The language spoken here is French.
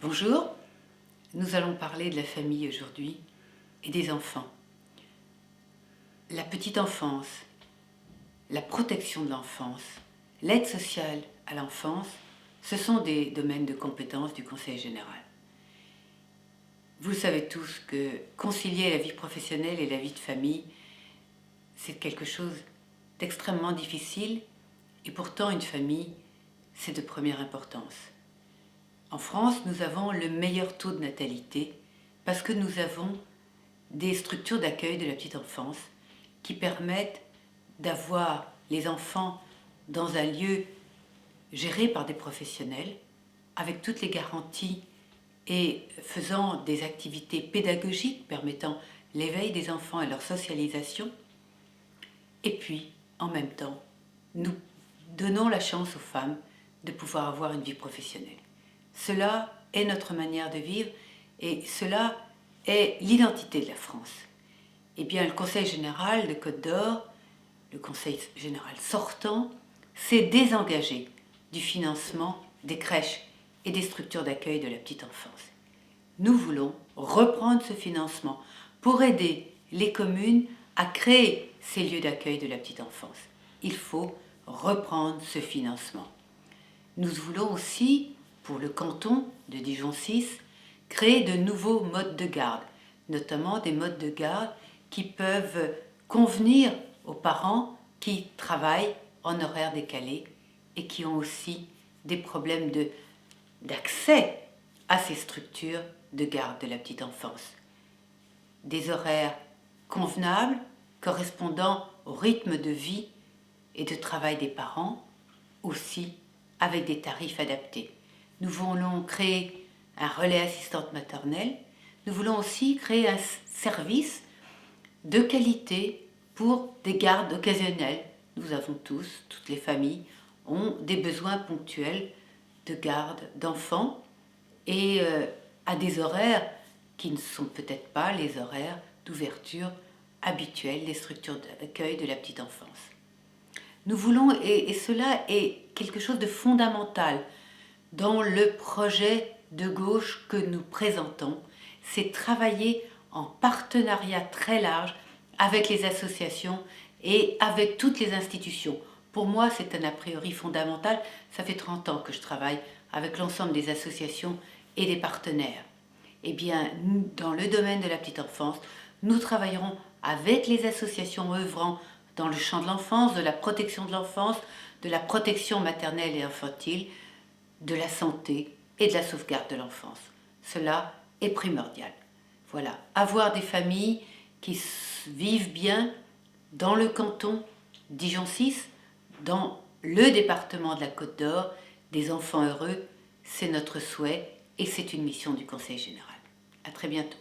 Bonjour, nous allons parler de la famille aujourd'hui et des enfants. La petite enfance, la protection de l'enfance, l'aide sociale à l'enfance, ce sont des domaines de compétences du Conseil général. Vous savez tous que concilier la vie professionnelle et la vie de famille, c'est quelque chose d'extrêmement difficile et pourtant une famille, c'est de première importance. En France, nous avons le meilleur taux de natalité parce que nous avons des structures d'accueil de la petite enfance qui permettent d'avoir les enfants dans un lieu géré par des professionnels avec toutes les garanties et faisant des activités pédagogiques permettant l'éveil des enfants et leur socialisation. Et puis, en même temps, nous donnons la chance aux femmes de pouvoir avoir une vie professionnelle. Cela est notre manière de vivre et cela est l'identité de la France. Eh bien, le Conseil général de Côte d'Or, le Conseil général sortant, s'est désengagé du financement des crèches et des structures d'accueil de la petite enfance. Nous voulons reprendre ce financement pour aider les communes à créer ces lieux d'accueil de la petite enfance. Il faut reprendre ce financement. Nous voulons aussi, pour le canton de Dijon 6, créer de nouveaux modes de garde, notamment des modes de garde qui peuvent convenir aux parents qui travaillent en horaire décalé et qui ont aussi des problèmes d'accès à ces structures de garde de la petite enfance. Des horaires convenables correspondant au rythme de vie et de travail des parents, aussi avec des tarifs adaptés. Nous voulons créer un relais assistante maternelle. Nous voulons aussi créer un service de qualité pour des gardes occasionnelles. Nous avons tous, toutes les familles, ont des besoins ponctuels de garde d'enfants et à des horaires qui ne sont peut-être pas les horaires d'ouverture habituels des structures d'accueil de la petite enfance. Nous voulons, et cela est quelque chose de fondamental dans le projet de gauche que nous présentons, c'est travailler en partenariat très large avec les associations et avec toutes les institutions. Pour moi, c'est un a priori fondamental. Ça fait 30 ans que je travaille avec l'ensemble des associations et des partenaires. Eh bien, dans le domaine de la petite enfance, nous travaillerons avec les associations œuvrant dans le champ de l'enfance, de la protection de l'enfance, de la protection maternelle et infantile, de la santé et de la sauvegarde de l'enfance. Cela est primordial. Voilà, avoir des familles qui vivent bien dans le canton Dijon 6, dans le département de la Côte d'Or, des enfants heureux, c'est notre souhait et c'est une mission du Conseil général. À très bientôt.